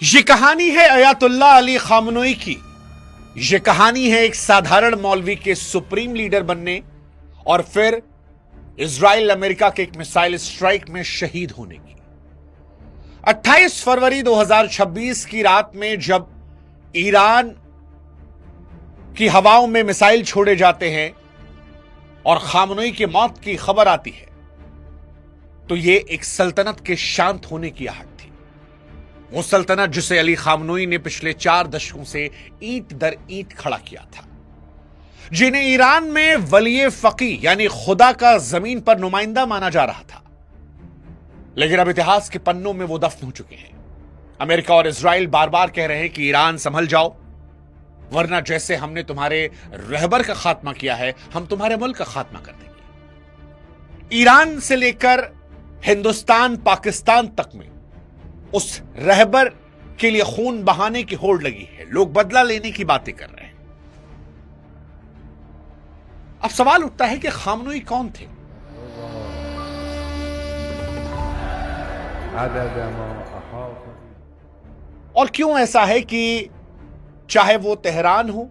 ये कहानी है अयातुल्लाह अली खामनोई की। ये कहानी है एक साधारण मौलवी के सुप्रीम लीडर बनने और फिर इजराइल अमेरिका के एक मिसाइल स्ट्राइक में शहीद होने की। 28 फरवरी 2026 की रात में जब ईरान की हवाओं में मिसाइल छोड़े जाते हैं और खामनोई की मौत की खबर आती है तो यह एक सल्तनत के शांत होने की आहट थी। वो सल्तनत जिसे अली खामनोई ने पिछले 4 दशकों से ईंट दर ईंट खड़ा किया था, जिन्हें ईरान में वली फकी यानी खुदा का जमीन पर नुमाइंदा माना जा रहा था, लेकिन अब इतिहास के पन्नों में वो दफन हो चुके हैं। अमेरिका और इजराइल बार बार कह रहे हैं कि ईरान संभल जाओ, वरना जैसे हमने तुम्हारे रहबर का खात्मा किया है हम तुम्हारे मुल्क का खात्मा कर देंगे। ईरान से लेकर हिंदुस्तान पाकिस्तान तक में उस रहबर के लिए खून बहाने की होड़ लगी है। लोग बदला लेने की बातें कर रहे हैं। अब सवाल उठता है कि खामनोई कौन थे? और क्यों ऐसा है कि चाहे वो तेहरान हो,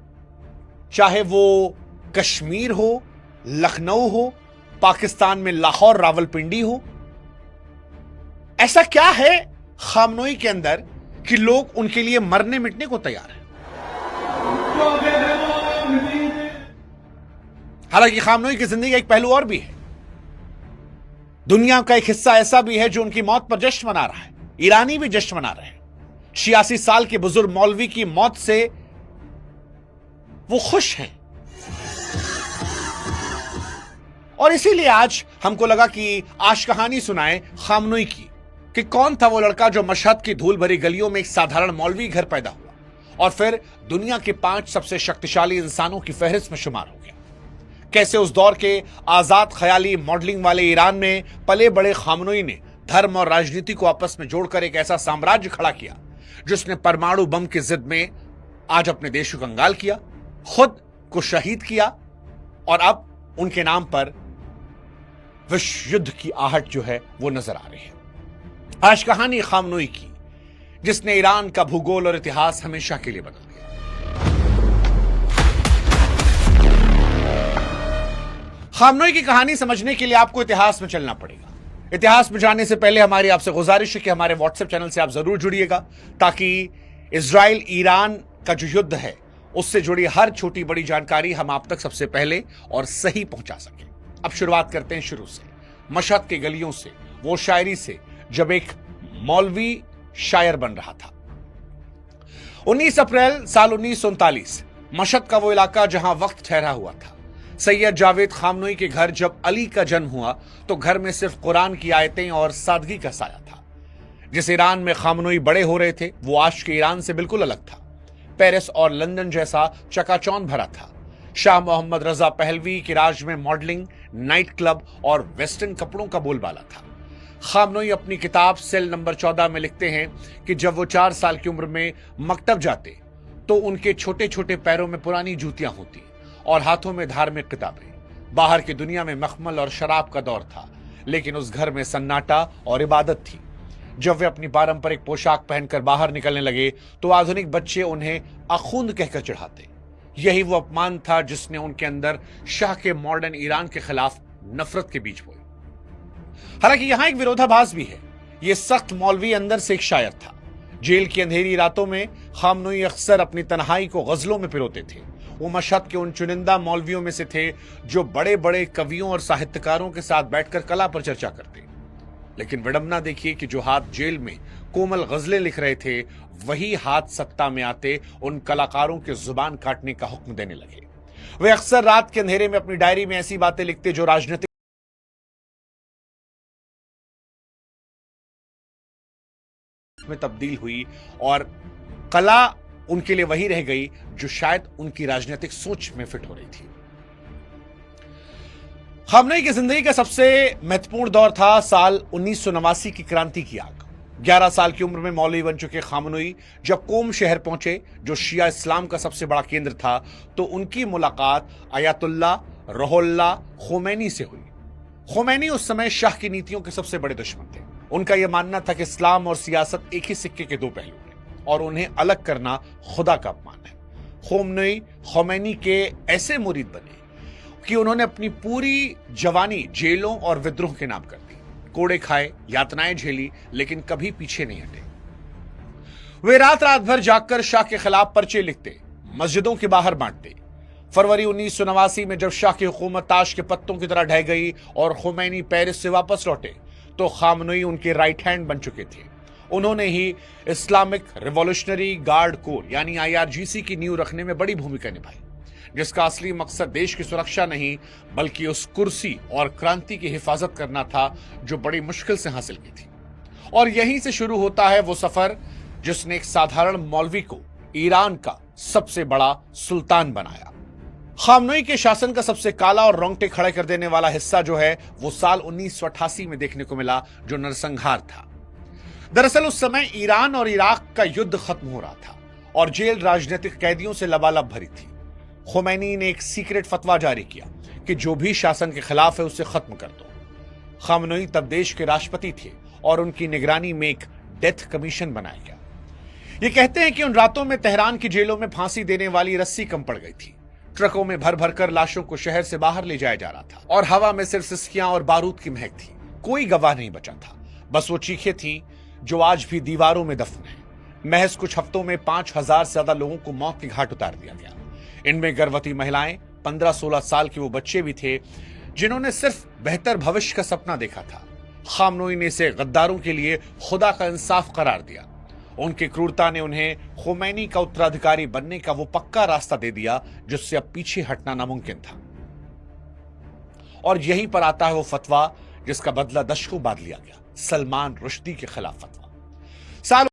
चाहे वो कश्मीर हो, लखनऊ हो, पाकिस्तान में लाहौर रावलपिंडी हो, ऐसा क्या है खामनोई के अंदर कि लोग उनके लिए मरने मिटने को तैयार हैं? हालांकि खामनोई की जिंदगी का एक पहलू और भी है। दुनिया का एक हिस्सा ऐसा भी है जो उनकी मौत पर जश्न मना रहा है। ईरानी भी जश्न मना रहे हैं। 86 साल के बुजुर्ग मौलवी की मौत से वो खुश हैं और इसीलिए आज हमको लगा कि आज कहानी सुनाए खामनोई की कि कौन था वो लड़का जो मशहद की धूल भरी गलियों में एक साधारण मौलवी घर पैदा हुआ और फिर दुनिया के 5 सबसे शक्तिशाली इंसानों की फहरिस्त में शुमार हो गया। कैसे उस दौर के आजाद ख्याली मॉडलिंग वाले ईरान में पले बड़े खामनोई ने धर्म और राजनीति को आपस में जोड़कर एक ऐसा साम्राज्य खड़ा किया जिसने परमाणु बम की जिद में आज अपने देश को कंगाल किया, खुद को शहीद किया और अब उनके नाम पर विश्व युद्ध की आहट जो है वो नजर आ रही है। आज कहानी खामनोई की जिसने ईरान का भूगोल और इतिहास हमेशा के लिए बदल दिया। खामनोई की कहानी समझने के लिए आपको इतिहास में चलना पड़ेगा। इतिहास में जाने से पहले हमारी आपसे गुजारिश है कि हमारे व्हाट्सएप चैनल से आप जरूर जुड़िएगा ताकि इजराइल ईरान का जो युद्ध है उससे जुड़ी हर छोटी बड़ी जानकारी हम आप तक सबसे पहले और सही पहुंचा सकें। अब शुरुआत करते हैं शुरू से, मशहद के गलियों से, वो शायरी से जब एक मौलवी शायर बन रहा था। 19 अप्रैल साल 1939 मशहद का वो इलाका जहां वक्त ठहरा हुआ था। सैयद जावेद खामनोई के घर जब अली का जन्म हुआ तो घर में सिर्फ कुरान की आयतें और सादगी का साया था। जिस ईरान में खामनोई बड़े हो रहे थे वो आज के ईरान से बिल्कुल अलग था। पेरिस और लंदन जैसा चकाचौंध भरा था। शाह मोहम्मद रजा पहलवी के राज में मॉडलिंग, नाइट क्लब और वेस्टर्न कपड़ों का बोलबाला था। खामनोई अपनी किताब सेल नंबर 14 में लिखते हैं कि जब वो 4 साल की उम्र में मकतब जाते तो उनके छोटे छोटे पैरों में पुरानी जूतियां होती और हाथों में धार्मिक किताबें। बाहर की दुनिया में मखमल और शराब का दौर था, लेकिन उस घर में सन्नाटा और इबादत थी। जब वे अपनी पारंपरिक पोशाक पहनकर बाहर निकलने लगे तो आधुनिक बच्चे उन्हें अखुंद कहकर चिढ़ाते। यही वो अपमान था जिसने उनके अंदर शाह के मॉडर्न ईरान के खिलाफ नफरत के बीज बोए। हालांकि यहां एक विरोधाभास भी है। यह सख्त मौलवी अंदर से एक शायर था। जेल की अंधेरी रातों में खामनोई अक्सर अपनी तन्हाई को गजलों में पिरोते थे। वो मशहद के उन चुनिंदा मौलवियों में से थे जो बड़े बड़े कवियों और साहित्यकारों के साथ बैठकर कला पर चर्चा करते। लेकिन विडंबना देखिए कि जो हाथ जेल में कोमल गजलें लिख रहे थे वही हाथ सत्ता में आते उन कलाकारों के जुबान काटने का हुक्म देने लगे। वे अक्सर रात के अंधेरे में अपनी डायरी में ऐसी बातें लिखते जो राजनीतिक में तब्दील हुई और कला उनके लिए वही रह गई जो शायद उनकी राजनीतिक सोच में फिट हो रही थी। खामनोई की जिंदगी का सबसे महत्वपूर्ण दौर था साल 1989 की क्रांति की आग। 11 साल की उम्र में मौलवी बन चुके खामनोई जब कोम शहर पहुंचे जो शिया इस्लाम का सबसे बड़ा केंद्र था तो उनकी मुलाकात अयातुल्लाह रुहुल्लाह खोमैनी से हुई। खोमैनी उस समय शाह की नीतियों के सबसे बड़े दुश्मन थे। उनका यह मानना था कि इस्लाम और सियासत एक ही सिक्के के दो पहलू हैं और उन्हें अलग करना खुदा का अपमान है। खोमैनी के ऐसे मुरीद बने कि उन्होंने अपनी पूरी जवानी जेलों और विद्रोह के नाम कर दी, कोड़े खाए, यातनाएं झेली, लेकिन कभी पीछे नहीं हटे। वे रात रात भर जागकर शाह के खिलाफ पर्चे लिखते, मस्जिदों के बाहर बांटते। फरवरी 1989 में जब शाह की हुकूमत ताश के पत्तों की तरह ढह गई और खोमैनी पेरिस से वापस लौटे तो खामनोई उनके राइट हैंड बन चुके थे। उन्होंने ही इस्लामिक रिवॉल्यूशनरी गार्ड कोर यानी IRGC की नींव रखने में बड़ी भूमिका निभाई, जिसका असली मकसद देश की सुरक्षा नहीं बल्कि उस कुर्सी और क्रांति की हिफाजत करना था जो बड़ी मुश्किल से हासिल की थी। और यहीं से शुरू होता है वो सफर जिसने एक साधारण मौलवी को ईरान का सबसे बड़ा सुल्तान बनाया। खामनोई के शासन का सबसे काला और रोंगटे खड़े कर देने वाला हिस्सा जो है वो साल 1988 में देखने को मिला, जो नरसंहार था। दरअसल उस समय ईरान और इराक का युद्ध खत्म हो रहा था और जेल राजनीतिक कैदियों से लबालब भरी थी। खोमैनी ने एक सीक्रेट फतवा जारी किया कि जो भी शासन के खिलाफ है उसे खत्म कर दो। खामनोई तब देश के राष्ट्रपति थे और उनकी निगरानी में एक डेथ कमीशन बनाया गया। ये कहते हैं कि उन रातों में तेहरान की जेलों में फांसी देने वाली रस्सी कम पड़ गई थी। ट्रकों में भर भर कर लाशों को शहर से बाहर ले जाया जा रहा था और हवा में सिर्फ सिसकियां और बारूद की महक थी। कोई गवाह नहीं बचा था, बस वो चीखें थी जो आज भी दीवारों में दफन है। महज कुछ हफ्तों में 5000 से ज्यादा लोगों को मौत के घाट उतार दिया गया। इनमें गर्भवती महिलाएं, 15-16 साल के वो बच्चे भी थे जिन्होंने सिर्फ बेहतर भविष्य का सपना देखा था। खामनोई ने इसे गद्दारों के लिए खुदा का इंसाफ करार दिया। उनकी क्रूरता ने उन्हें खोमैनी का उत्तराधिकारी बनने का वो पक्का रास्ता दे दिया जिससे अब पीछे हटना नामुमकिन था। और यहीं पर आता है वो फतवा जिसका बदला दशकों बाद लिया गया, सलमान रुश्दी के खिलाफ फतवा। साल